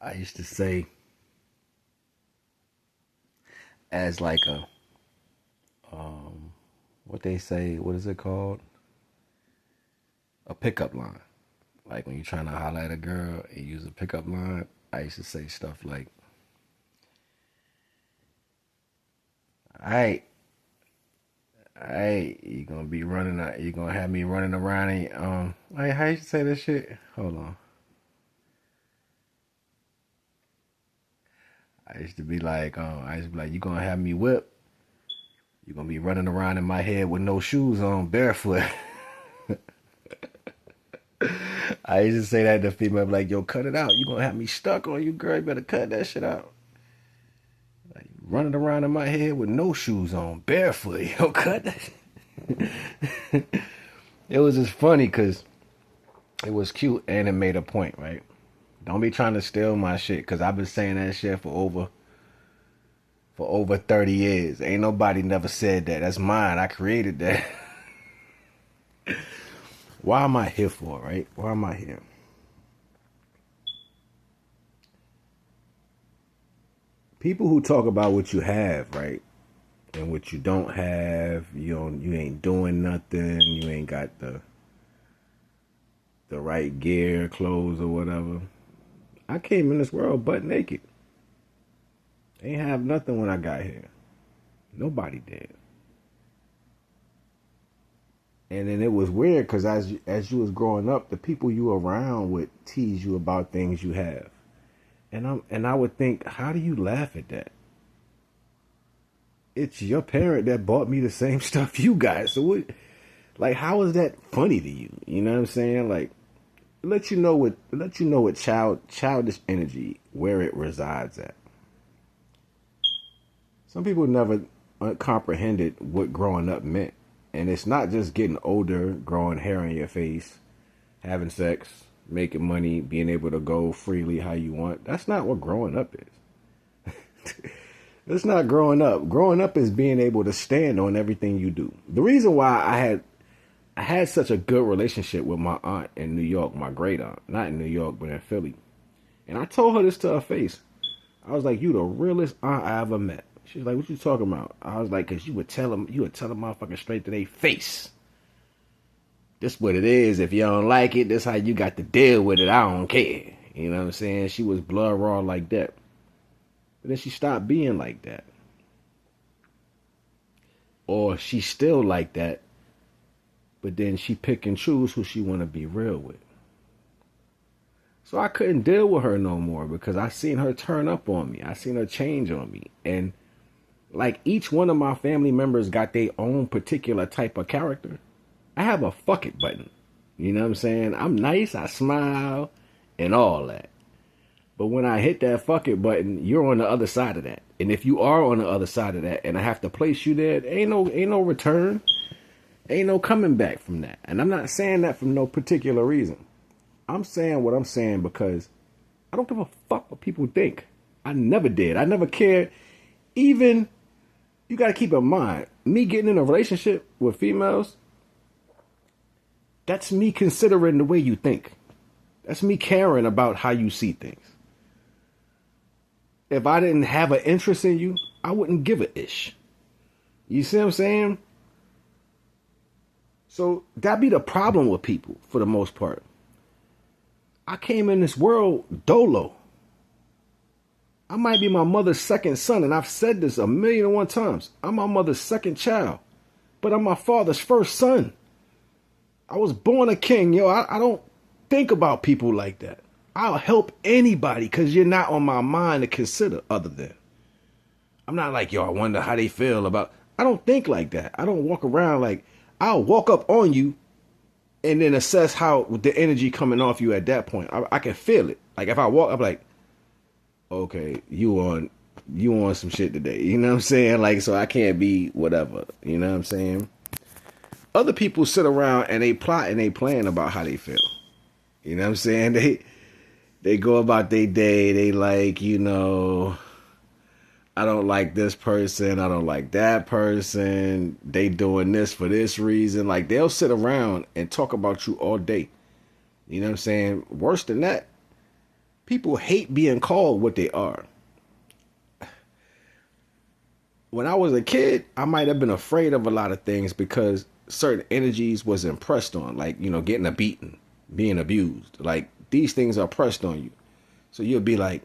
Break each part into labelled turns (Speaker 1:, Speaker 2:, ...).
Speaker 1: I used to say as like a what they say, what is it called? A pickup line. Like when you're trying to holler at a girl and use a pickup line, I used to say stuff like, "Alright, alright, you gonna be running out, you gonna have me running around and like how you say this shit? Hold on. I used to be like, you gonna have me whip, you gonna be running around in my head with no shoes on, barefoot." I used to say that to female, like, yo, cut it out. You gonna have me stuck on you, girl. You better cut that shit out. Like, running around in my head with no shoes on, barefoot. Yo, cut that. It was just funny because it was cute and it made a point, right? Don't be trying to steal my shit because I've been saying that shit for over 30 years. Ain't nobody never said that. That's mine. I created that. Why am I here for, right? Why am I here? People who talk about what you have, right? And what you don't have, you ain't doing nothing, you ain't got the right gear, clothes or whatever. I came in this world butt naked. Ain't have nothing when I got here. Nobody did. And then it was weird because as you was growing up, the people you were around would tease you about things you have. And I would think, how do you laugh at that? It's your parent that bought me the same stuff you got. So what, like, how is that funny to you? You know what I'm saying? Like, let you know what childish energy where it resides at. Some people never comprehended what growing up meant. And it's not just getting older, growing hair on your face, having sex, making money, being able to go freely how you want. That's not what growing up is. It's not growing up. Growing up is being able to stand on everything you do. The reason why I had such a good relationship with my aunt in New York, my great aunt, not in New York, but in Philly. And I told her this to her face. I was like, "You the realest aunt I ever met." She's like, "What you talking about?" I was like, "Cause you would tell them motherfucker straight to their face. This what it is. If you don't like it, this how you got to deal with it. I don't care." You know what I'm saying? She was blood raw like that. But then she stopped being like that. Or she's still like that, but then she pick and choose who she want to be real with. So I couldn't deal with her no more because I seen her turn up on me. I seen her change on me. And like each one of my family members got their own particular type of character. I have a fuck it button. You know what I'm saying? I'm nice, I smile, and all that. But when I hit that fuck it button, you're on the other side of that. And if you are on the other side of that and I have to place you there, ain't no return. Ain't no coming back from that. And I'm not saying that from no particular reason. I'm saying what I'm saying because I don't give a fuck what people think. I never did. I never cared. Even, you got to keep in mind, me getting in a relationship with females, that's me considering the way you think. That's me caring about how you see things. If I didn't have an interest in you, I wouldn't give a ish. You see what I'm saying? So that be the problem with people for the most part. I came in this world dolo. I might be my mother's second son, and I've said this 1,000,001 times. I'm my mother's second child, but I'm my father's first son. I was born a king, yo. I don't think about people like that. I'll help anybody because you're not on my mind to consider other than. I'm not like, yo, I wonder how they feel about. I don't think like that. I don't walk around like, I'll walk up on you and then assess how the energy coming off you at that point. I can feel it. Like if I walk, I'm like, okay, you on some shit today. You know what I'm saying? Like, so I can't be whatever. You know what I'm saying? Other people sit around and they plot and they plan about how they feel. You know what I'm saying? They go about their day. They like, I don't like this person. I don't like that person. They doing this for this reason. Like they'll sit around and talk about you all day. You know what I'm saying? Worse than that, People hate being called what they are. When I was a kid, I might have been afraid of a lot of things because certain energies was impressed on, like, getting a beating, being abused. Like, these things are pressed on you. So you'll be like,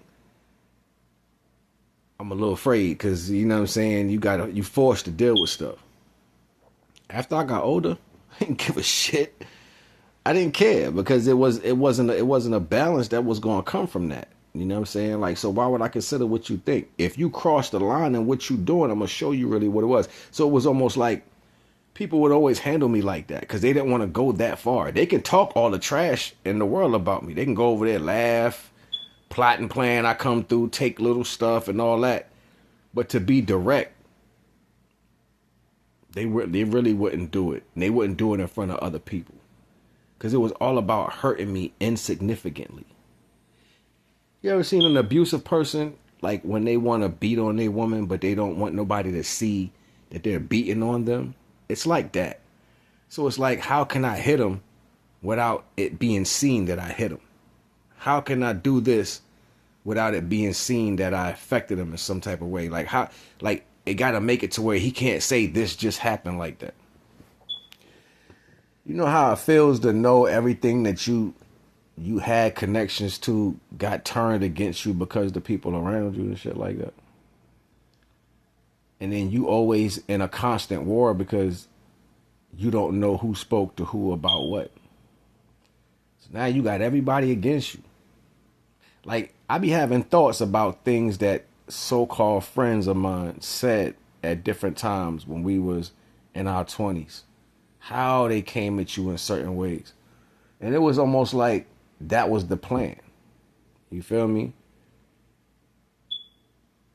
Speaker 1: I'm a little afraid because, you know what I'm saying, you forced to deal with stuff. After I got older, I didn't give a shit. I didn't care because it wasn't a balance that was going to come from that. You know what I'm saying? Like, so why would I consider what you think? If you cross the line and what you doing, I'm going to show you really what it was. So it was almost like people would always handle me like that because they didn't want to go that far. They can talk all the trash in the world about me. They can go over there, laugh, plot and plan. I come through, take little stuff and all that. But to be direct, they really wouldn't do it. And they wouldn't do it in front of other people. Because it was all about hurting me insignificantly. You ever seen an abusive person, like when they want to beat on their woman, but they don't want nobody to see that they're beating on them? It's like that. So it's like, how can I hit them without it being seen that I hit them? How can I do this without it being seen that I affected him in some type of way? Like, it got to make it to where he can't say this just happened like that. You know how it feels to know everything that you had connections to got turned against you because the people around you and shit like that. And then you always in a constant war because you don't know who spoke to who about what. So now you got everybody against you. Like, I be having thoughts about things that so-called friends of mine said at different times when we was in our 20s. How they came at you in certain ways. And it was almost like that was the plan. You feel me?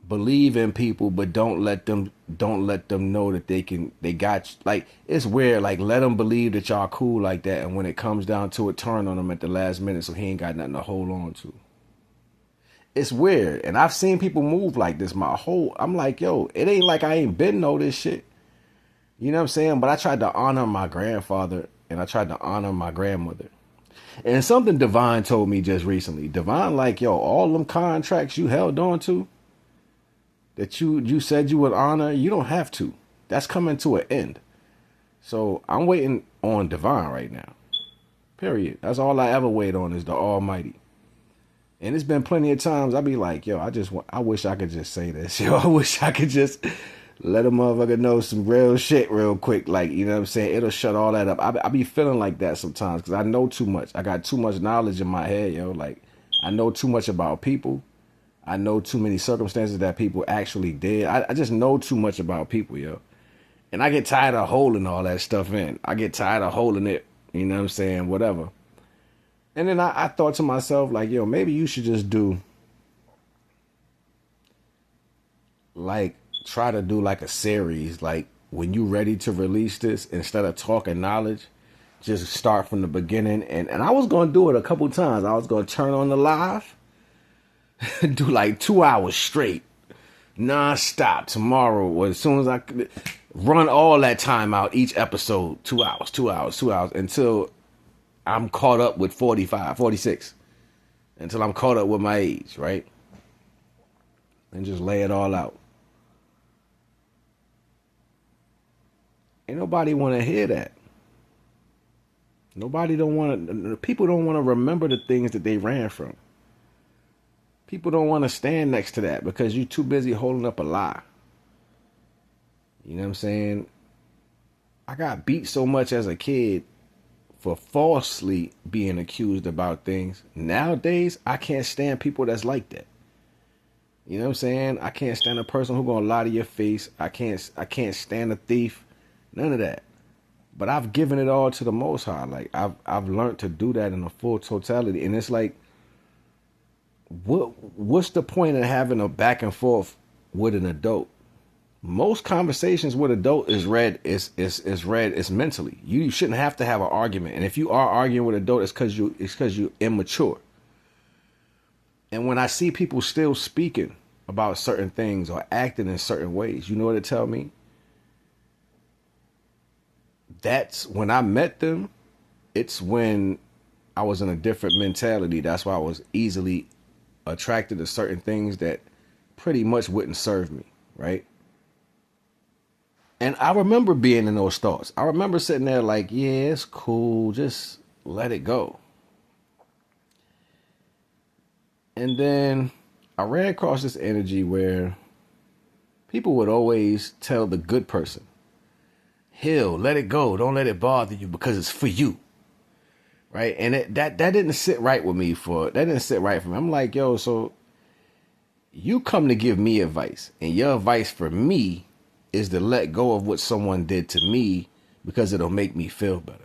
Speaker 1: Believe in people, but don't let them know that they got you. Like, it's weird. Like, let them believe that y'all cool like that, and when it comes down to it, turn on them at the last minute so he ain't got nothing to hold on to. It's weird. And I've seen people move like this I'm like, yo, it ain't like I ain't been know this shit. You know what I'm saying? But I tried to honor my grandfather and I tried to honor my grandmother. And something Divine told me just recently. Divine, like, yo, all them contracts you held on to that you said you would honor, you don't have to. That's coming to an end. So I'm waiting on Divine right now. Period. That's all I ever wait on is the Almighty. And it's been plenty of times I be like, yo, I wish I could just say this. Yo, I wish I could just let a motherfucker know some real shit real quick. Like, you know what I'm saying? It'll shut all that up. I be feeling like that sometimes because I know too much. I got too much knowledge in my head, yo. Like, I know too much about people. I know too many circumstances that people actually did. I just know too much about people, yo. And I get tired of holding all that stuff in. I get tired of holding it, you know what I'm saying? Whatever. And then I thought to myself, like, yo, maybe you should just try to do like a series. Like, when you ready to release this, instead of talking knowledge, just start from the beginning. And I was going to do it a couple times. I was going to turn on the live, do like 2 hours straight, non-stop tomorrow, or as soon as I could run all that time out, each episode, 2 hours, 2 hours, 2 hours, until I'm caught up with 45, 46, until I'm caught up with my age, right? And just lay it all out. Ain't nobody want to hear that. People don't want to remember the things that they ran from. People don't want to stand next to that because you're too busy holding up a lie. You know what I'm saying? I got beat so much as a kid for falsely being accused about things. Nowadays, I can't stand people that's like that. You know what I'm saying? I can't stand a person who's gonna lie to your face. I can't stand a thief. None of that. But I've given it all to the Most High. Like, I've learned to do that in a full totality. And it's like, what's the point of having a back and forth with an adult? Most conversations with adult is mentally. You shouldn't have to have an argument. And if you are arguing with adult, it's because you're immature. And when I see people still speaking about certain things or acting in certain ways, you know what it tell me? That's when I met them. It's when I was in a different mentality. That's why I was easily attracted to certain things that pretty much wouldn't serve me, right? And I remember being in those thoughts. I remember sitting there like, yeah, it's cool, just let it go. And then I ran across this energy where people would always tell the good person, heal, let it go, don't let it bother you because it's for you. Right? And that didn't sit right with me that didn't sit right for me. I'm like, yo, so you come to give me advice, and your advice for me is to let go of what someone did to me because it'll make me feel better.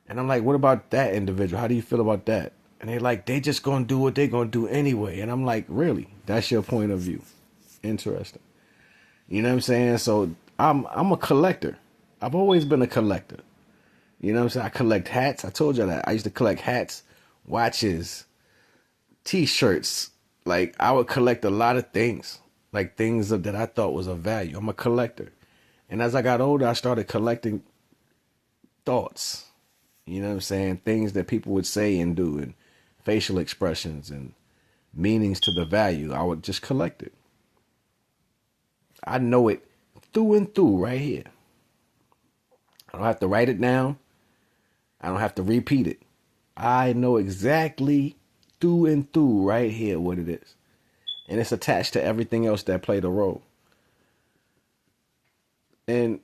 Speaker 1: And I'm like, what about that individual? How do you feel about that? And they're like, they just gonna do what they're gonna do anyway. And I'm like, really? That's your point of view? Interesting. You know what I'm saying? So I'm a collector. I've always been a collector. You know what I'm saying? I collect hats. I told you that. I used to collect hats, watches, t-shirts. Like, I would collect a lot of things. Like, things that I thought was of value. I'm a collector. And as I got older, I started collecting thoughts. You know what I'm saying? Things that people would say and do, and facial expressions and meanings to the value. I would just collect it. I know it through and through right here. I don't have to write it down. I don't have to repeat it. I know exactly through and through right here what it is. And it's attached to everything else that played a role. And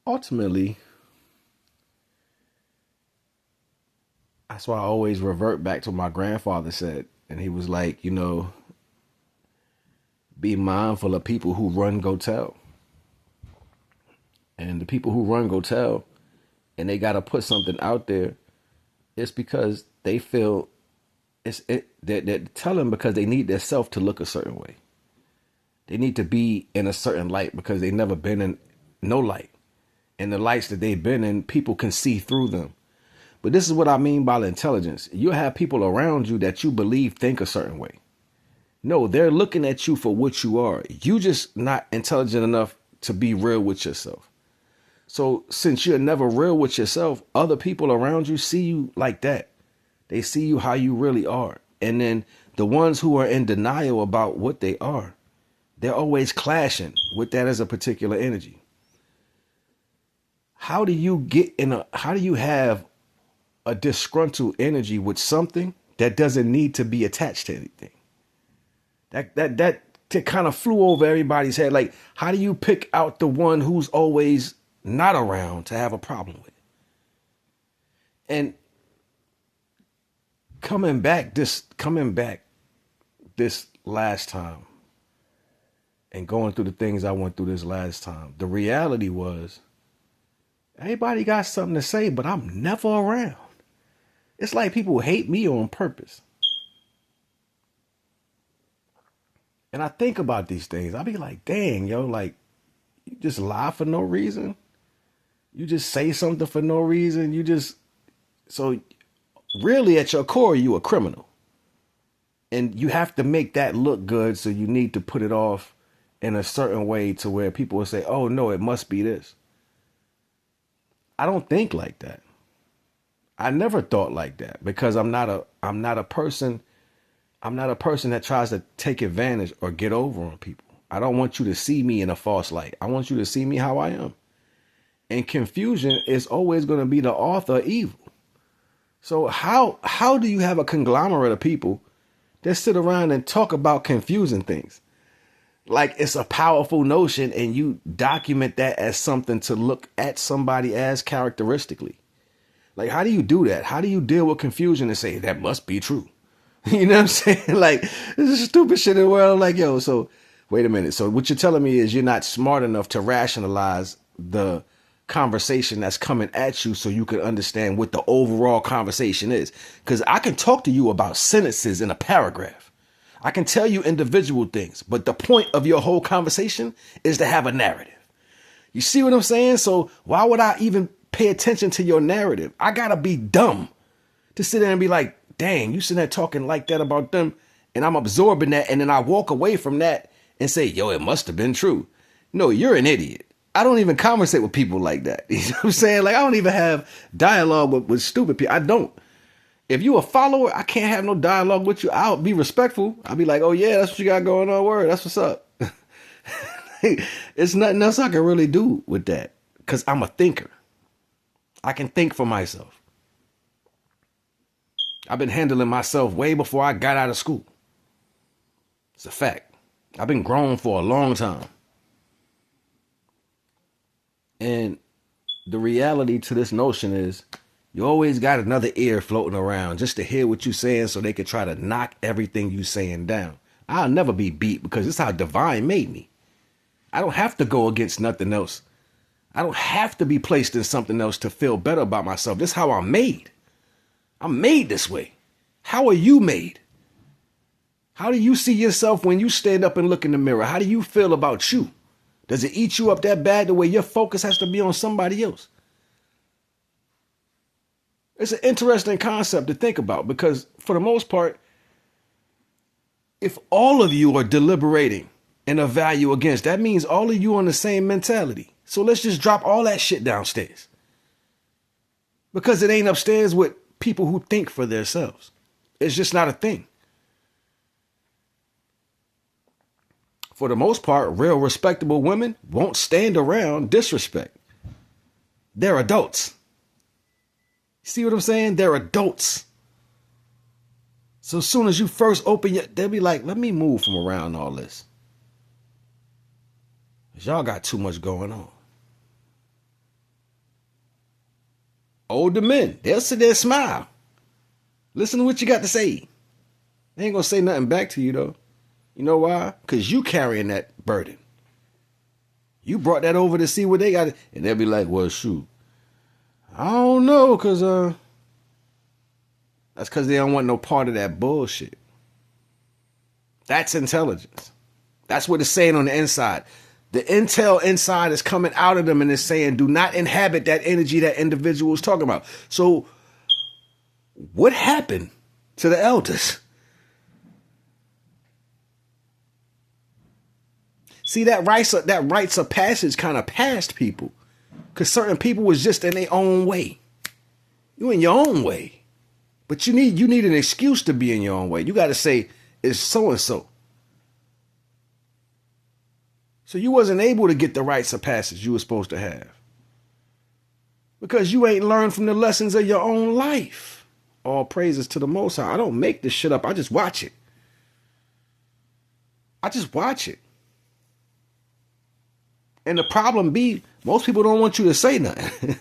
Speaker 1: ultimately, that's why I always revert back to what my grandfather said. And he was like, you know, be mindful of people who run, go tell. And the people who run, go tell, and they got to put something out there, it's because they feel they're telling because they need their self to look a certain way. They need to be in a certain light because they've never been in no light. And the lights that they've been in, people can see through them. But this is what I mean by intelligence. You have people around you that you believe think a certain way. No, they're looking at you for what you are. You just not intelligent enough to be real with yourself. So since you're never real with yourself, other people around you see you like that. They see you how you really are. And then the ones who are in denial about what they are, they're always clashing with that as a particular energy. How do you have a disgruntled energy with something that doesn't need to be attached to anything? That kind of flew over everybody's head. Like, how do you pick out the one who's always not around to have a problem with? And coming back this last time and going through the things I went through this last time, the reality was everybody got something to say, but I'm never around. It's like people hate me on purpose. And I think about these things. I be like, dang, yo, like, you just lie for no reason. You just say something for no reason. So really at your core, you a criminal. And you have to make that look good. So you need to put it off in a certain way to where people will say, oh no, it must be this. I don't think like that. I never thought like that because I'm not a person that tries to take advantage or get over on people. I don't want you to see me in a false light. I want you to see me how I am. And confusion is always going to be the author of evil. So how do you have a conglomerate of people that sit around and talk about confusing things? Like it's a powerful notion and you document that as something to look at somebody as characteristically. Like, how do you do that? How do you deal with confusion and say that must be true? You know what I'm saying? Like, this is stupid shit in the world. Like, yo, so wait a minute. So what you're telling me is you're not smart enough to rationalize the conversation that's coming at you so you can understand what the overall conversation is. Because I can talk to you about sentences in a paragraph. I can tell you individual things, but the point of your whole conversation is to have a narrative. You see what I'm saying? So why would I even pay attention to your narrative? I gotta be dumb to sit there and be like, dang, you sitting there talking like that about them, and I'm absorbing that, and then I walk away from that and say, yo, it must have been true. No, you're an idiot. I don't even conversate with people like that. You know what I'm saying? Like, I don't even have dialogue with stupid people. I don't. If you a follower, I can't have no dialogue with you. I'll be respectful. I'll be like, oh yeah, that's what you got going on. Word, that's what's up. It's nothing else I can really do with that because I'm a thinker. I can think for myself. I've been handling myself way before I got out of school. It's a fact. I've been grown for a long time. And the reality to this notion is you always got another ear floating around just to hear what you're saying so they can try to knock everything you saying down. I'll never be beat because it's how divine made me. I don't have to go against nothing else. I don't have to be placed in something else to feel better about myself. This is how I'm made. I'm made this way. How are you made? How do you see yourself when you stand up and look in the mirror? How do you feel about you? Does it eat you up that bad the way your focus has to be on somebody else? It's an interesting concept to think about because for the most part, if all of you are deliberating and a value against, that means all of you on the same mentality. So let's just drop all that shit downstairs. Because it ain't upstairs with people who think for themselves. It's just not a thing. For the most part, real respectable women won't stand around disrespect. They're adults. See what I'm saying? They're adults. So as soon as you first open your, they'll be like, let me move from around all this. Y'all got too much going on. Older men, they'll sit there and smile. Listen to what you got to say. They ain't gonna say nothing back to you though. You know why? Because you carrying that burden. You brought that over to see what they got. And they'll be like, well, shoot. I don't know, because that's because they don't want no part of that bullshit. That's intelligence. That's what it's saying on the inside. The intel inside is coming out of them and it's saying, do not inhabit that energy that individual is talking about. So what happened to the elders? See, that rites of passage kind of passed people because certain people was just in their own way. You in your own way, but you need an excuse to be in your own way. You got to say it's so and so. So you wasn't able to get the rites of passage you were supposed to have because you ain't learned from the lessons of your own life. All praises to the Most High. I don't make this shit up. I just watch it. And the problem be, most people don't want you to say nothing.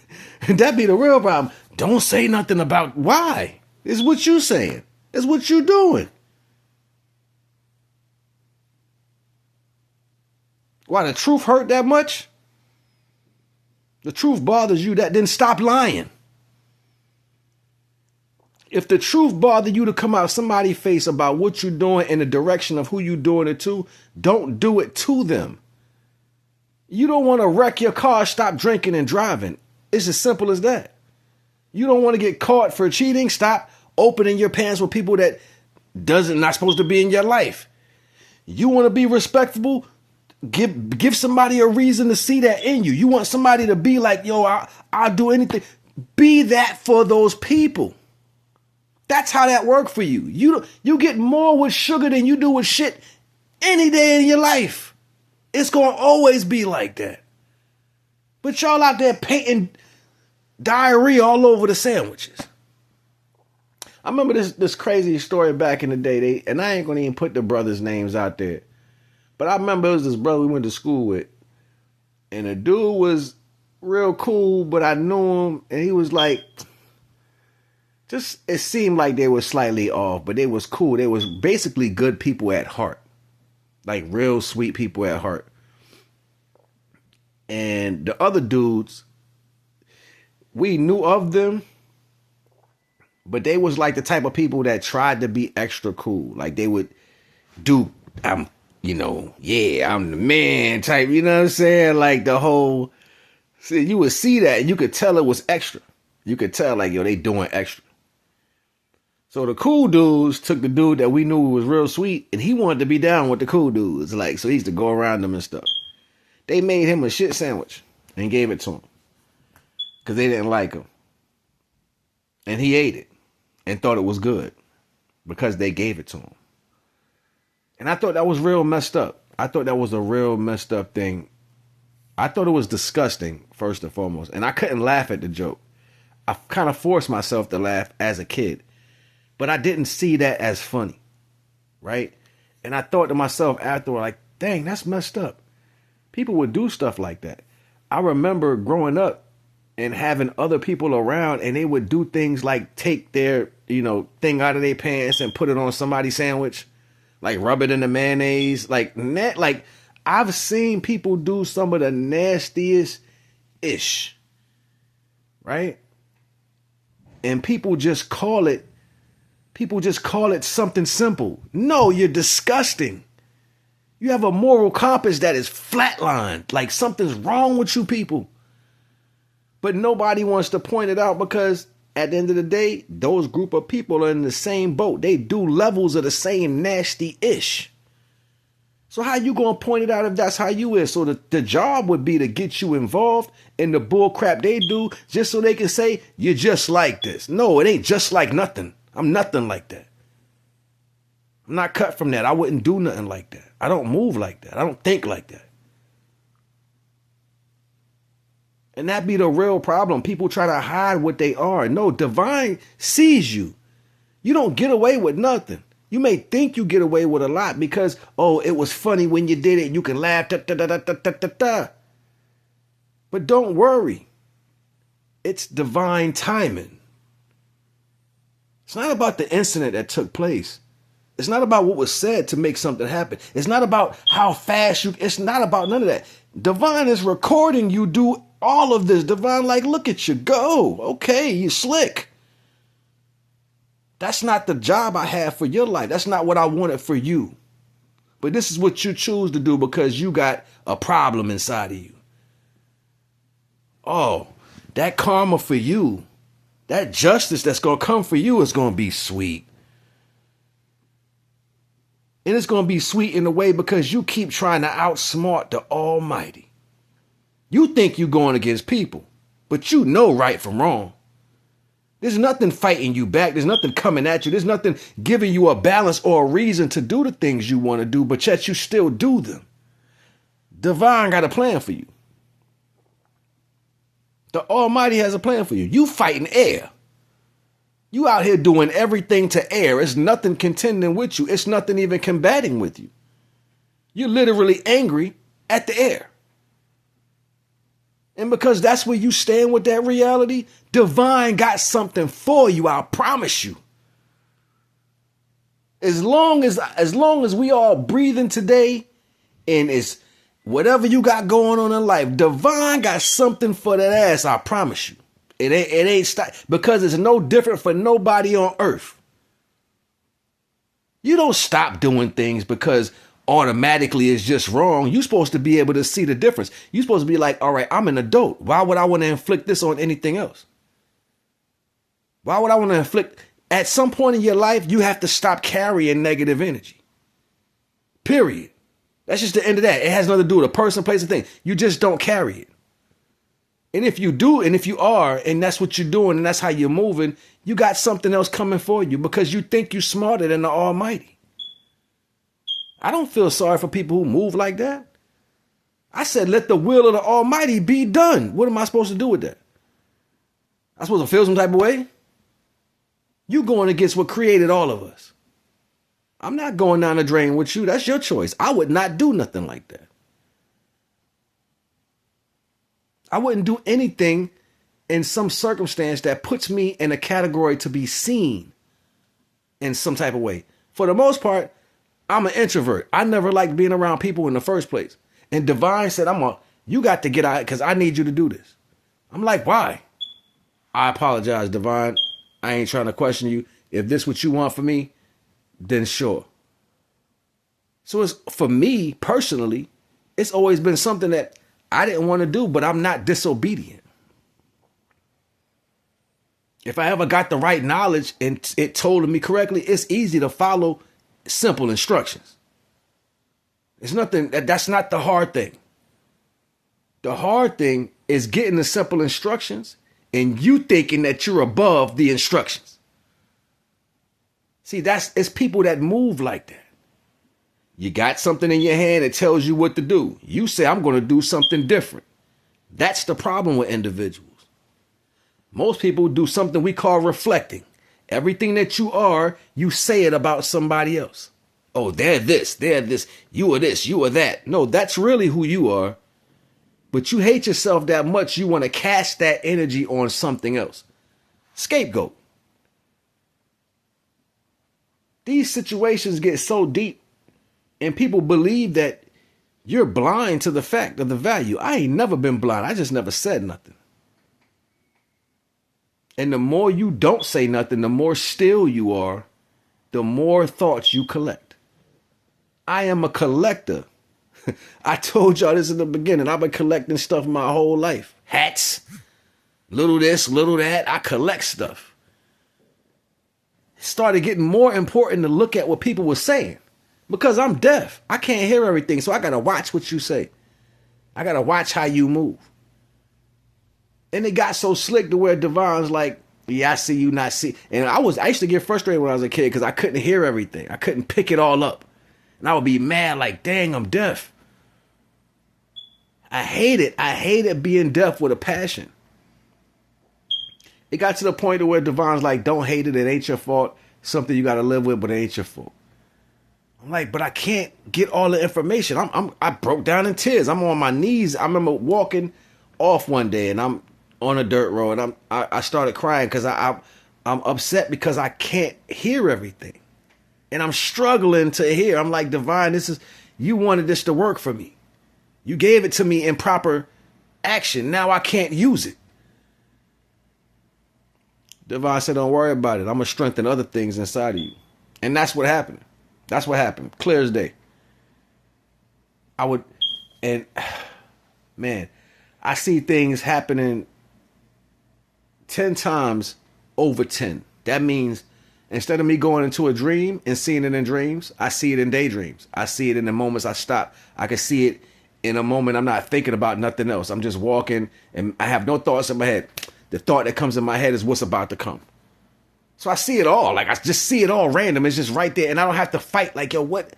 Speaker 1: That be the real problem. Don't say nothing about why. It's what you saying. It's what you doing. Why the truth hurt that much? The truth bothers you, that then stop lying. If the truth bothered you to come out somebody's face about what you're doing in the direction of who you're doing it to, don't do it to them. You don't want to wreck your car, stop drinking and driving. It's as simple as that. You don't want to get caught for cheating, stop opening your pants with people that not supposed to be in your life. You want to be respectful, give somebody a reason to see that in you. You want somebody to be like, yo, I'll do anything. Be that for those people. That's how that worked for you. You get more with sugar than you do with shit any day in your life. It's going to always be like that. But y'all out there painting diarrhea all over the sandwiches. I remember this crazy story back in the day. And I ain't going to even put the brothers' names out there. But I remember it was this brother we went to school with. And the dude was real cool, but I knew him. And he was like, it seemed like they were slightly off, but they was cool. They was basically good people at heart. Like real sweet people at heart. And the other dudes, we knew of them, but they was like the type of people that tried to be extra cool. Like they would do, I'm the man type, you know what I'm saying? Like the whole, see, you would see that and you could tell it was extra. You could tell like, yo, they doing extra. So the cool dudes took the dude that we knew was real sweet and he wanted to be down with the cool dudes. Like, so he used to go around them and stuff. They made him a shit sandwich and gave it to him because they didn't like him. And he ate it and thought it was good because they gave it to him. And I thought that was real messed up. I thought that was a real messed up thing. I thought it was disgusting, first and foremost. And I couldn't laugh at the joke. I kind of forced myself to laugh as a kid. But I didn't see that as funny. Right? And I thought to myself afterward, like, dang, that's messed up. People would do stuff like that. I remember growing up and having other people around, and they would do things like take their, thing out of their pants and put it on somebody's sandwich. Like rub it in the mayonnaise. Like I've seen people do some of the nastiest ish. Right? And people just call it something simple. No, you're disgusting. You have a moral compass that is flatlined. Like something's wrong with you people. But nobody wants to point it out because at the end of the day, those group of people are in the same boat. They do levels of the same nasty-ish. So how you going to point it out if that's how you is? So the job would be to get you involved in the bull crap they do just so they can say, you're just like this. No, it ain't just like nothing. I'm nothing like that. I'm not cut from that. I wouldn't do nothing like that. I don't move like that. I don't think like that. And that be the real problem. People try to hide what they are. No, divine sees you. You don't get away with nothing. You may think you get away with a lot because, it was funny when you did it. You can laugh. Da, da, da, da, da, da, da. But don't worry. It's divine timing. It's not about the incident that took place. It's not about what was said to make something happen. It's not about how fast it's not about none of that. Divine is recording you do all of this. Divine, like, look at you go. Okay, you slick. That's not the job I have for your life. That's not what I wanted for you. But this is what you choose to do because you got a problem inside of you. Oh, that karma for you, that justice that's going to come for you is going to be sweet. And it's going to be sweet in a way because you keep trying to outsmart the Almighty. You think you're going against people, but you know right from wrong. There's nothing fighting you back. There's nothing coming at you. There's nothing giving you a balance or a reason to do the things you want to do, but yet you still do them. Divine got a plan for you. The Almighty has a plan for you. You fighting air. You out here doing everything to air. It's nothing contending with you. It's nothing even combating with you. You're literally angry at the air. And because that's where you stand with that reality, divine got something for you, I promise you. As long as we all breathing today and it's whatever you got going on in life, divine got something for that ass, I promise you. It ain't stop because it's no different for nobody on earth. You don't stop doing things because automatically it's just wrong. You're supposed to be able to see the difference. You're supposed to be like, all right, I'm an adult. Why would I want to inflict this on anything else? Why would I want to inflict? At some point in your life, you have to stop carrying negative energy. Period. That's just the end of that. It has nothing to do with a person, place, and thing. You just don't carry it. And if you do, and if you are, and that's what you're doing, and that's how you're moving, you got something else coming for you because you think you're smarter than the Almighty. I don't feel sorry for people who move like that. I said, let the will of the Almighty be done. What am I supposed to do with that? I'm supposed to feel some type of way? You going against what created all of us. I'm not going down the drain with you. That's your choice. I would not do nothing like that. I wouldn't do anything in some circumstance that puts me in a category to be seen in some type of way. For the most part, I'm an introvert. I never liked being around people in the first place. And Divine said, you got to get out because I need you to do this. I'm like, why? I apologize, Divine. I ain't trying to question you. If this what you want for me, then sure. So it's for me personally, it's always been something that I didn't want to do, but I'm not disobedient. If I ever got the right knowledge and it told me correctly, it's easy to follow simple instructions. It's nothing, that's not the hard thing. The hard thing is getting the simple instructions and you thinking that you're above the instructions. See, it's people that move like that. You got something in your hand that tells you what to do. You say, I'm going to do something different. That's the problem with individuals. Most people do something we call reflecting. Everything that you are, you say it about somebody else. Oh, they're this, you are this, you are that. No, that's really who you are. But you hate yourself that much, you want to cast that energy on something else. Scapegoat. These situations get so deep and people believe that you're blind to the fact of the value. I ain't never been blind. I just never said nothing. And the more you don't say nothing, the more still you are, the more thoughts you collect. I am a collector. I told y'all this in the beginning. I've been collecting stuff my whole life. Hats, little this, little that. I collect stuff. It started getting more important to look at what people were saying because I'm deaf. I can't hear everything, so I got to watch what you say. I got to watch how you move. And it got so slick to where Divine's like, yeah, I see you not see. And I used to get frustrated when I was a kid because I couldn't hear everything. I couldn't pick it all up. And I would be mad like, dang, I'm deaf. I hate it. I hated being deaf with a passion. It got to the point where Divine's like, don't hate it. It ain't your fault. Something you got to live with, but it ain't your fault. I'm like, but I can't get all the information. I broke down in tears. I'm on my knees. I remember walking off one day and I'm on a dirt road and I started crying because I'm upset because I can't hear everything. And I'm struggling to hear. I'm like, Divine, you wanted this to work for me. You gave it to me in proper action. Now I can't use it. Divine said, don't worry about it. I'm going to strengthen other things inside of you. And that's what happened. That's what happened. Clear as day. Man, I see things happening 10 times over 10. That means instead of me going into a dream and seeing it in dreams, I see it in daydreams. I see it in the moments I stop. I can see it in a moment I'm not thinking about nothing else. I'm just walking and I have no thoughts in my head. The thought that comes in my head is what's about to come. So I see it all. Like I just see it all random. It's just right there. And I don't have to fight like, yo, what?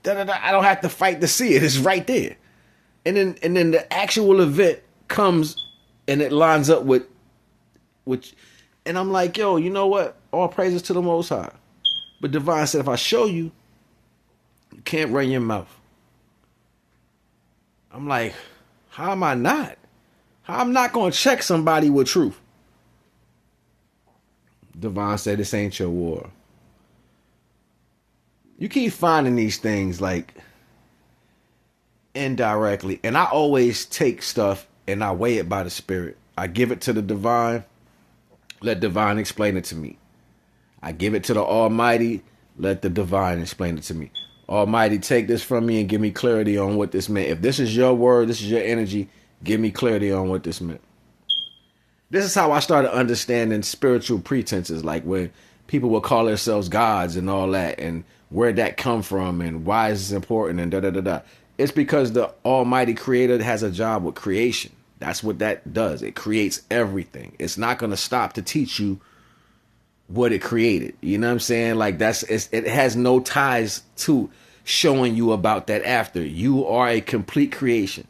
Speaker 1: I don't have to fight to see it. It's right there. And then the actual event comes and it lines up with and I'm like, yo, you know what? All praises to the Most High. But Divine said, if I show you, you can't run your mouth. I'm like, how am I not? How I'm not going to check somebody with truth? Divine said, this ain't your war. You keep finding these things like indirectly. And I always take stuff and I weigh it by the spirit. I give it to the Divine. Let Divine explain it to me. I give it to the Almighty. Let the Divine explain it to me. Almighty, take this from me and give me clarity on what this meant. If this is your word, this is your energy, give me clarity on what this meant. This is how I started understanding spiritual pretenses, like when people will call themselves gods and all that, and where that come from and why is this important and da-da-da-da. It's because the Almighty Creator has a job with creation. That's what that does. It creates everything. It's not going to stop to teach you what it created. You know what I'm saying? Like it has no ties to showing you about that after. You are a complete creation.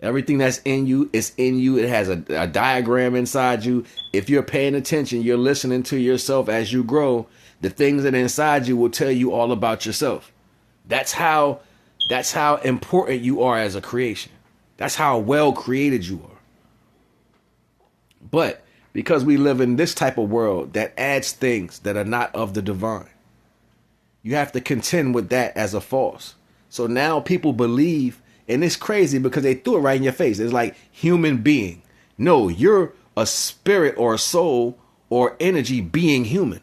Speaker 1: Everything that's in you is in you. It has a diagram inside you. If you're paying attention, you're listening to yourself as you grow. The things that are inside you will tell you all about yourself. That's how important you are as a creation. That's how well created you are. But because we live in this type of world that adds things that are not of the divine, you have to contend with that as a false. So now people believe, and it's crazy because they threw it right in your face. It's like human being. No, you're a spirit or a soul or energy being human.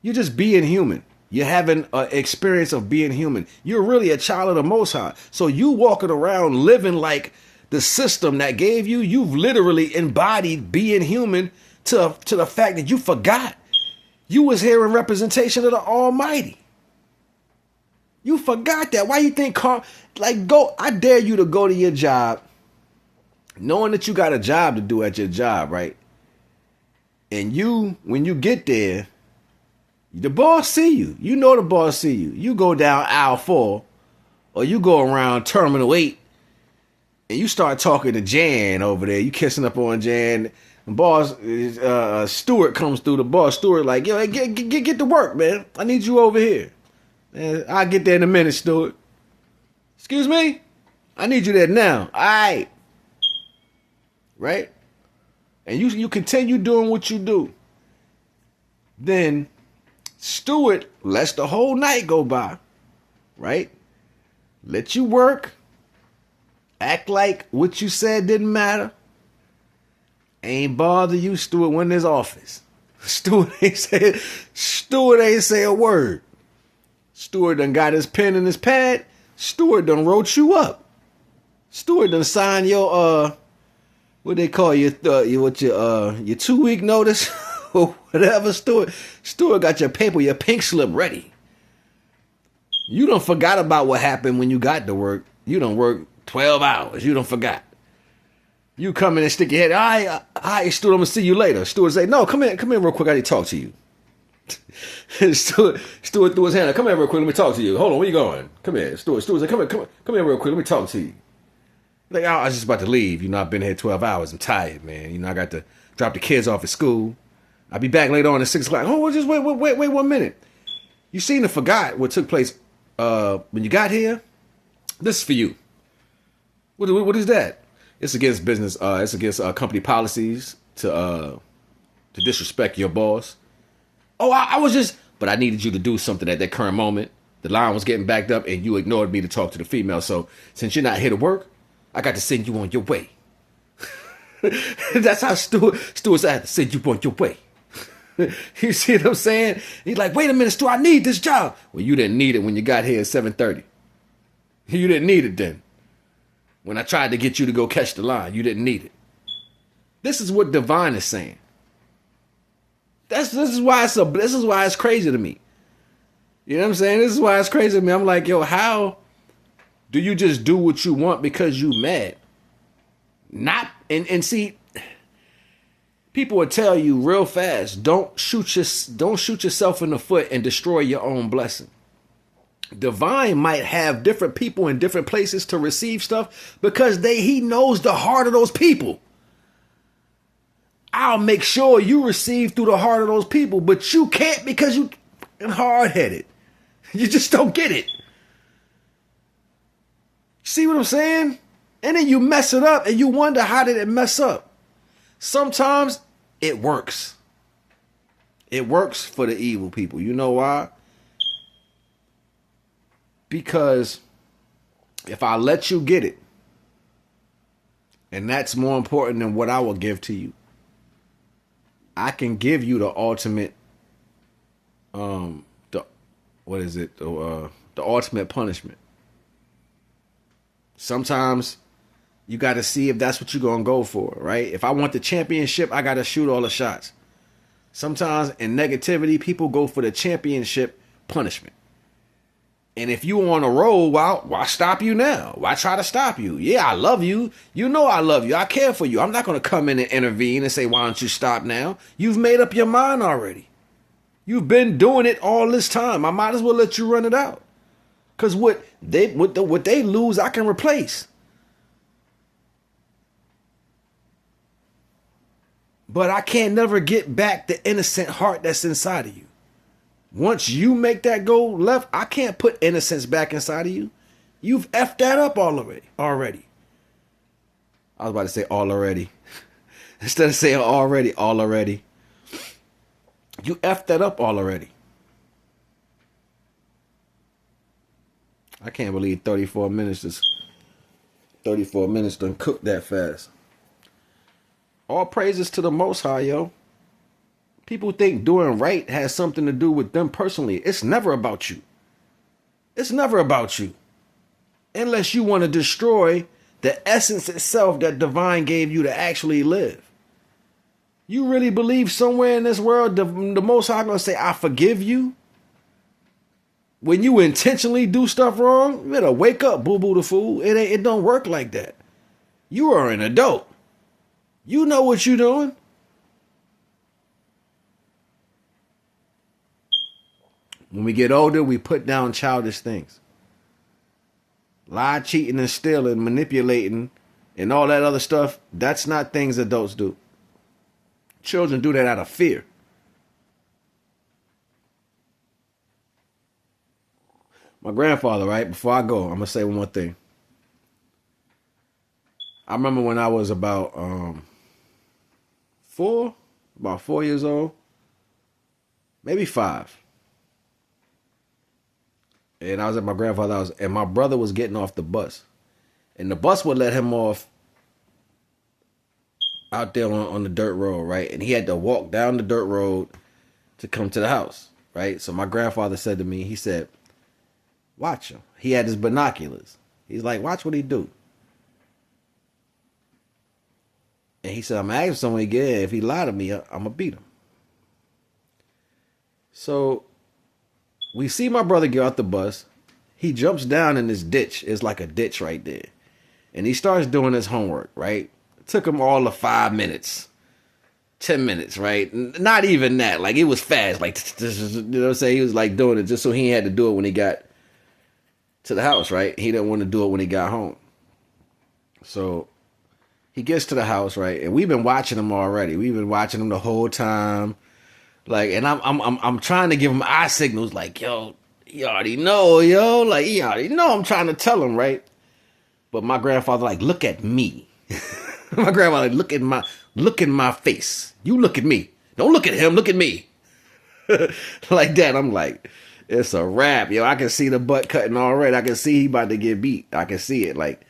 Speaker 1: You're just being human. You're having an experience of being human. You're really a child of the Most High. So you walking around living like the system that gave you, you've literally embodied being human to the fact that you forgot you was here in representation of the Almighty. You forgot that. Why you think, I dare you to go to your job knowing that you got a job to do at your job, right? And when you get there, The boss see you. You know the boss see you. You go down aisle 4 or you go around terminal 8 and you start talking to Jan over there. You kissing up on Jan. The boss, Stewart comes through. The boss, Stewart, like, yo, get to work, man. I need you over here. Man, I'll get there in a minute, Stewart. Excuse me? I need you there now. All right. Right? And you continue doing what you do. Then Stewart lets the whole night go by. Right? Let you work. Act like what you said didn't matter. Ain't bother you, Stewart went in his office. Stewart ain't say a word. Stewart done got his pen and his pad. Stewart done wrote you up. Stewart done signed your what they call your 2-week notice or whatever. Stewart got your paper, your pink slip ready. You done forgot about what happened when you got to work. You done worked 12 hours. You done forgot. You come in and stick your head. All right, Stewart, I'm gonna see you later. Stewart say, no, come in real quick. I need to talk to you. Stewart threw his hand up. Come here real quick. Let me talk to you. Hold on, where you going? Come here. Stewart said, come here real quick. Let me talk to you. Like, I was just about to leave. You know, I've been here 12 hours. I'm tired, man. You know, I got to drop the kids off at school. I'll be back later on at 6 o'clock. Oh, just wait 1 minute. You seem to forgot what took place when you got here. This is for you. What is that? It's against business. It's against company policies to disrespect your boss. Oh, I was just, but I needed you to do something at that current moment. The line was getting backed up and you ignored me to talk to the female. So since you're not here to work, I got to send you on your way. That's how Stewart said, I had to send you on your way. You see what I'm saying? He's like, wait a minute, Stewart, I need this job. Well, you didn't need it when you got here at 7:30. You didn't need it then. When I tried to get you to go catch the line, you didn't need it. This is what Divine is saying. This is why it's crazy to me. You know what I'm saying? This is why it's crazy to me. I'm like, yo, how do you just do what you want because you mad? Not and see, people will tell you real fast, don't shoot yourself in the foot and destroy your own blessing. Divine might have different people in different places to receive stuff because he knows the heart of those people. I'll make sure you receive through the heart of those people, but you can't because you hard-headed. You just don't get it. See what I'm saying? And then you mess it up and you wonder, how did it mess up? Sometimes it works. It works for the evil people. You know why? Because if I let you get it, and that's more important than what I will give to you, I can give you the ultimate, the ultimate punishment. Sometimes you got to see if that's what you're going to go for, right? If I want the championship, I got to shoot all the shots. Sometimes in negativity, people go for the championship punishment. And if you on a roll, why stop you now? Why try to stop you? Yeah, I love you. You know I love you. I care for you. I'm not going to come in and intervene and say, why don't you stop now? You've made up your mind already. You've been doing it all this time. I might as well let you run it out. Because what they lose, I can replace. But I can't never get back the innocent heart that's inside of you. Once you make that go left, I can't put innocence back inside of you. You've effed that up already. I was about to say all already. Instead of saying already, all already. You effed that up already. I can't believe 34 minutes done cooked that fast. All praises to the Most High, yo. People think doing right has something to do with them personally. It's never about you. It's never about you. Unless you want to destroy the essence itself that Divine gave you to actually live. You really believe somewhere in this world the Most High gonna say, I forgive you? When you intentionally do stuff wrong, you better wake up, boo-boo the fool. It don't work like that. You are an adult. You know what you're doing. When we get older, we put down childish things. Lie, cheating, and stealing, manipulating, and all that other stuff, that's not things adults do. Children do that out of fear. My grandfather, right? Before I go, I'm going to say one more thing. I remember when I was about 4 years old, maybe 5. And I was at my grandfather's house, and my brother was getting off the bus. And the bus would let him off out there on the dirt road, right? And he had to walk down the dirt road to come to the house, right? So my grandfather said to me, he said, watch him. He had his binoculars. He's like, watch what he do. And he said, I'm asking someone to get in. If he lied to me, I'm going to beat him. So we see my brother get off the bus. He jumps down in this ditch. It's like a ditch right there. And he starts doing his homework, right? It took him all of 5 minutes, 10 minutes, right? Not even that. Like, it was fast. Like, you know what I'm saying? He was like doing it just so he had to do it when he got to the house, right? He didn't want to do it when he got home. So he gets to the house, right? And we've been watching him already. We've been watching him the whole time. Like, and I'm trying to give him eye signals, like, yo, you already know, yo. Like, he already know I'm trying to tell him, right? But my grandfather, like, look at me. My grandfather, like, look in my face. You look at me. Don't look at him. Look at me. Like that. I'm like, it's a wrap, yo. I can see the butt cutting already. I can see he about to get beat. I can see it. Like,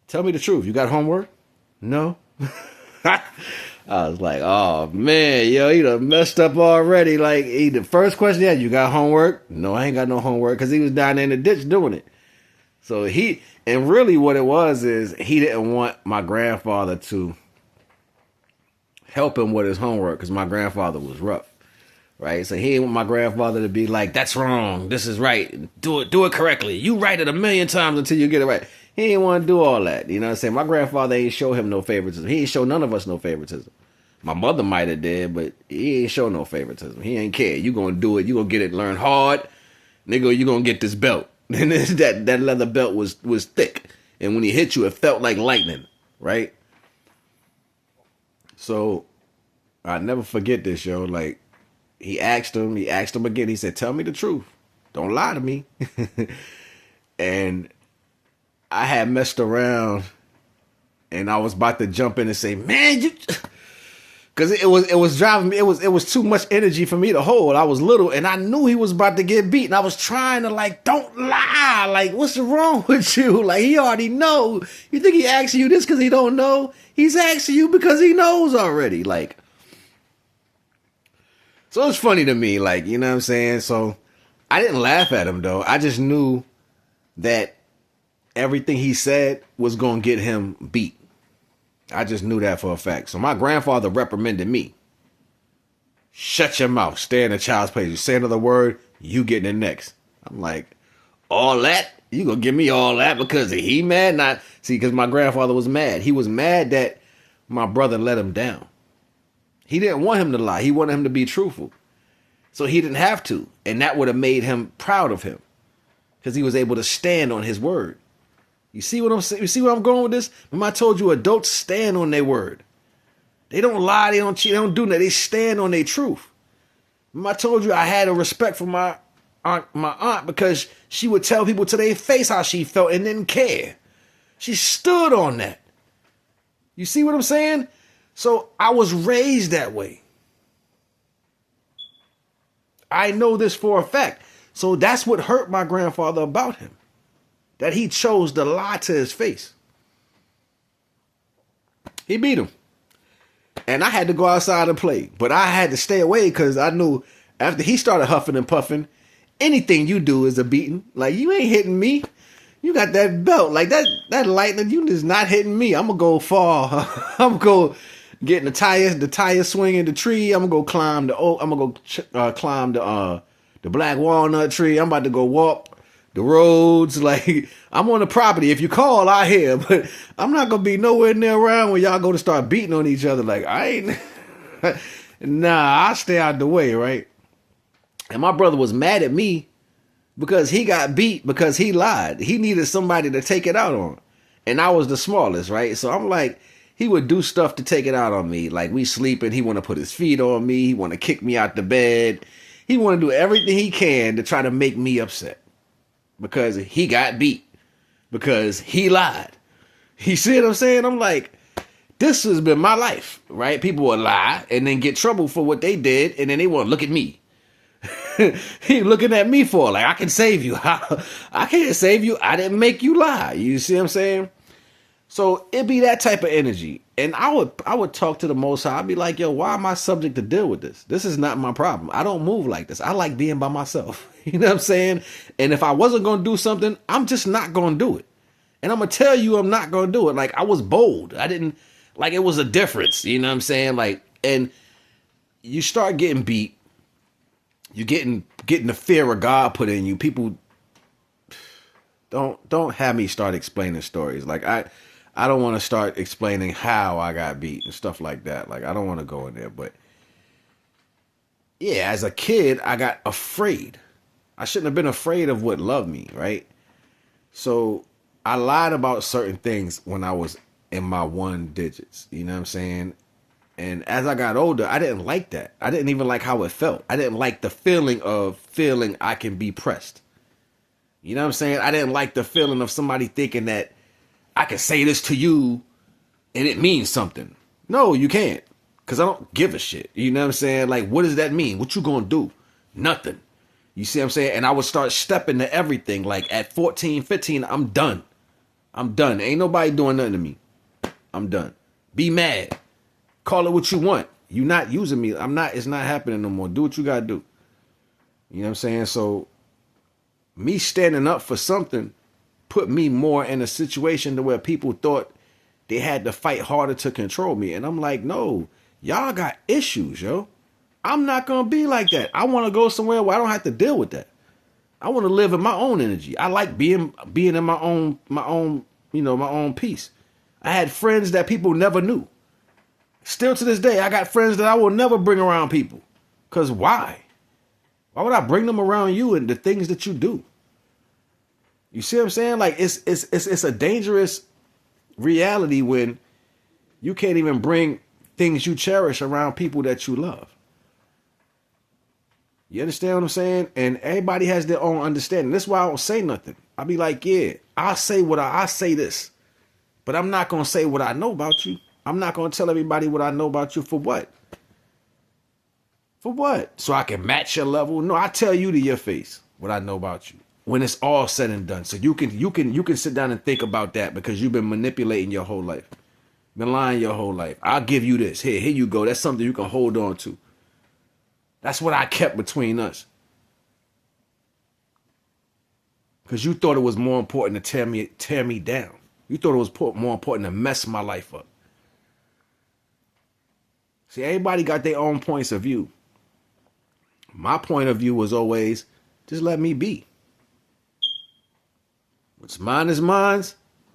Speaker 1: tell me the truth. You got homework? No. I was like, oh man, yo, he done messed up already. Like, the first question he had, you got homework? No, I ain't got no homework, because he was down there in the ditch doing it. So and really what it was is he didn't want my grandfather to help him with his homework, because my grandfather was rough, right? So he didn't want my grandfather to be like, that's wrong, this is right, do it correctly. You write it 1,000,000 times until you get it right. He didn't want to do all that. You know what I'm saying? My grandfather ain't show him no favoritism. He ain't show none of us no favoritism. My mother might have did, but he ain't show no favoritism. He ain't care. You gonna do it. You gonna get it, learn hard. Nigga, you gonna get this belt. And that leather belt was thick. And when he hit you, it felt like lightning, right? So I never forget this, yo. Like, he asked him again. He said, tell me the truth. Don't lie to me. And I had messed around, and I was about to jump in and say, man, you, because it was driving me. It was too much energy for me to hold. I was little, and I knew he was about to get beat, and I was trying to, like, don't lie. Like, what's wrong with you? Like, he already know. You think he asking you this because he don't know? He's asking you because he knows already. Like, so it's funny to me, like, you know what I'm saying? So I didn't laugh at him, though. I just knew that everything he said was going to get him beat. I just knew that for a fact. So my grandfather reprimanded me. Shut your mouth. Stay in the child's place. You say another word, you get the next. I'm like, all that? You going to give me all that because he mad? Not see, because my grandfather was mad. He was mad that my brother let him down. He didn't want him to lie. He wanted him to be truthful. So he didn't have to. And that would have made him proud of him, because he was able to stand on his word. You see what I'm saying? You see where I'm going with this? Remember I told you adults stand on their word. They don't lie, they don't cheat, they don't do that. They stand on their truth. Remember I told you I had a respect for my aunt because she would tell people to their face how she felt and didn't care. She stood on that. You see what I'm saying? So I was raised that way. I know this for a fact. So that's what hurt my grandfather about him, that he chose to lie to his face. He beat him. And I had to go outside and play. But I had to stay away because I knew after he started huffing and puffing, anything you do is a beating. Like, you ain't hitting me. You got that belt. Like, that lightning, you just not hitting me. I'm going to go fall. I'm going to go get in the tire swing in the tree. I'm going to go climb climb the black walnut tree. I'm about to go walk the roads. Like, I'm on the property. If you call, I hear. But I'm not going to be nowhere near around when y'all go to start beating on each other. Like, I ain't. Nah, I stay out the way, right? And my brother was mad at me because he got beat because he lied. He needed somebody to take it out on. And I was the smallest, right? So I'm like, he would do stuff to take it out on me. Like we sleeping, he want to put his feet on me. He want to kick me out the bed. He want to do everything he can to try to make me upset because he got beat, because he lied. You see what I'm saying? I'm like, this has been my life, right? People will lie and then get trouble for what they did, and then they want to look at me. He looking at me for like, I can save you. I can't save you. I didn't make you lie. You see what I'm saying? So it be that type of energy. And I would talk to the Most High. I'd be like, yo, why am I subject to deal with this? This is not my problem. I don't move like this. I like being by myself. You know what I'm saying? And if I wasn't going to do something, I'm just not going to do it. And I'm going to tell you I'm not going to do it. Like, I was bold. I didn't, like, it was a difference. You know what I'm saying? Like, and you start getting beat. You getting the fear of God put in you. People don't have me start explaining stories. Like, I don't want to start explaining how I got beat and stuff like that. Like, I don't want to go in there. But yeah, as a kid, I got afraid. I shouldn't have been afraid of what loved me, right? So I lied about certain things when I was in my one digits. You know what I'm saying? And as I got older, I didn't like that. I didn't even like how it felt. I didn't like the feeling of feeling I can be pressed. You know what I'm saying? I didn't like the feeling of somebody thinking that I can say this to you and it means something. No, you can't. Because I don't give a shit. You know what I'm saying? Like, what does that mean? What you gonna do? Nothing. You see what I'm saying? And I would start stepping to everything. Like at 14, 15, I'm done. I'm done. Ain't nobody doing nothing to me. I'm done. Be mad. Call it what you want. You not using me. It's not happening no more. Do what you gotta do. You know what I'm saying? So me standing up for something put me more in a situation to where people thought they had to fight harder to control me. And I'm like, no, y'all got issues, yo. I'm not going to be like that. I want to go somewhere where I don't have to deal with that. I want to live in my own energy. I like being in my own, my own peace. I had friends that people never knew. Still to this day, I got friends that I will never bring around people. Because why? Why would I bring them around you and the things that you do? You see what I'm saying? Like, it's a dangerous reality when you can't even bring things you cherish around people that you love. You understand what I'm saying? And everybody has their own understanding. That's why I don't say nothing. I'll be like, yeah, I say this, but I'm not going to say what I know about you. I'm not going to tell everybody what I know about you for what? For what? So I can match your level? No, I tell you to your face what I know about you when it's all said and done. So you can sit down and think about that because you've been manipulating your whole life. Been lying your whole life. I'll give you this. Here you go. That's something you can hold on to. That's what I kept between us. Because you thought it was more important to tear me down. You thought it was more important to mess my life up. See, everybody got their own points of view. My point of view was always, just let me be. What's mine is mine.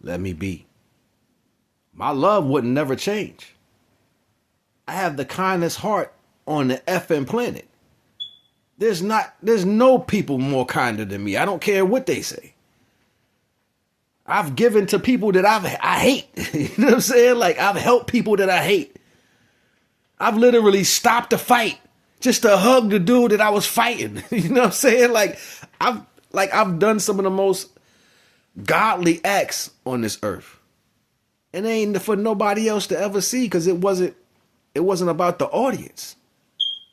Speaker 1: Let me be. My love would never change. I have the kindest heart on the effing planet. There's no people more kinder than me. I don't care what they say. I've given to people that I hate. You know what I'm saying? Like, I've helped people that I hate. I've literally stopped a fight just to hug the dude that I was fighting. You know what I'm saying? Like I've done some of the most godly acts on this earth. And it ain't for nobody else to ever see because it wasn't about the audience.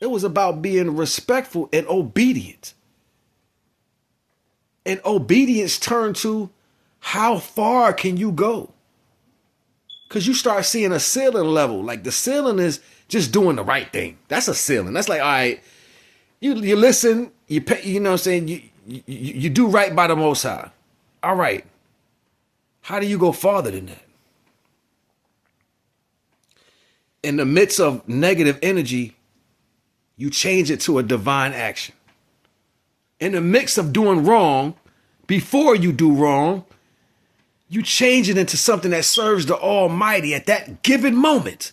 Speaker 1: It was about being respectful and obedient. And obedience turned to how far can you go? Because you start seeing a ceiling level. Like the ceiling is just doing the right thing. That's a ceiling. That's like, all right, you listen, you pay, you know what I'm saying? You do right by the Most High. All right. How do you go farther than that? In the midst of negative energy, you change it to a divine action. In the mix of doing wrong, before you do wrong, you change it into something that serves the Almighty at that given moment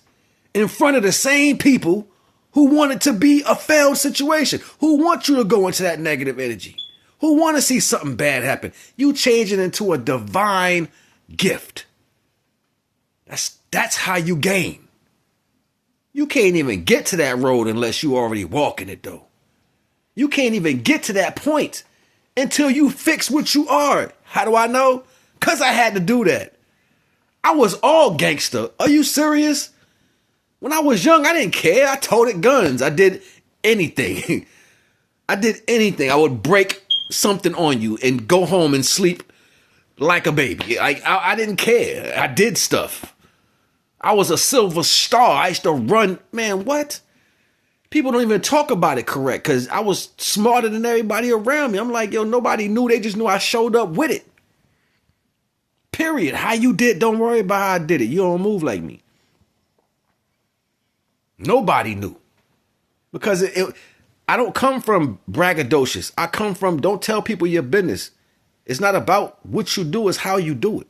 Speaker 1: in front of the same people who want it to be a failed situation, who want you to go into that negative energy, who want to see something bad happen. You change it into a divine gift. That's how you gain. You can't even get to that road unless you already walking it, though. You can't even get to that point until you fix what you are. How do I know? Because I had to do that. I was all gangster. Are you serious? When I was young, I didn't care. I toted guns. I did anything. I did anything. I would break something on you and go home and sleep like a baby. I didn't care. I did stuff. I was a silver star. I used to run. Man, what? People don't even talk about it correct because I was smarter than everybody around me. I'm like, yo, nobody knew. They just knew I showed up with it. Period. How you did, don't worry about how I did it. You don't move like me. Nobody knew. Because I don't come from braggadocious. I come from don't tell people your business. It's not about what you do, it's how you do it.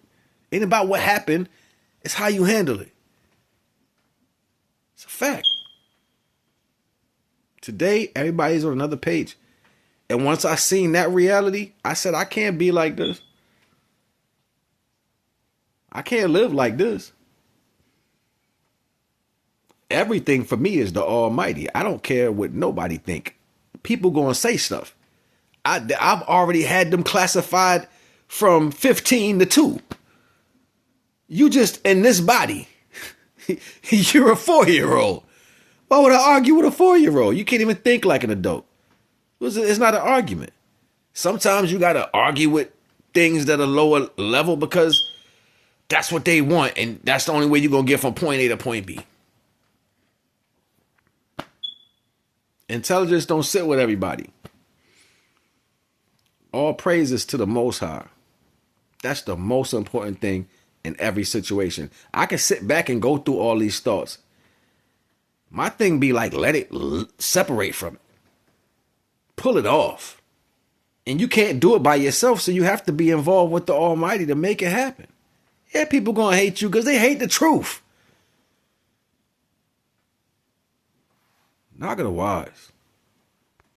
Speaker 1: It ain't about what happened. It's how you handle it. It's a fact. Today, everybody's on another page. And once I seen that reality, I said, I can't be like this. I can't live like this. Everything for me is the Almighty. I don't care what nobody think. People gonna say stuff. I've already had them classified from 15 to 2. You just in this body. You're a 4-year-old. Why would I argue with a 4-year-old? You can't even think like an adult. It's not an argument. Sometimes you got to argue with things that are lower level because that's what they want. And that's the only way you're going to get from point A to point B. Intelligence don't sit with everybody. All praises to the Most High. That's the most important thing in every situation. I can sit back and go through all these thoughts. My thing be like, let it separate from it. Pull it off. And you can't do it by yourself, so you have to be involved with the Almighty to make it happen. Yeah, people gonna hate you because they hate the truth. Naga the Wise.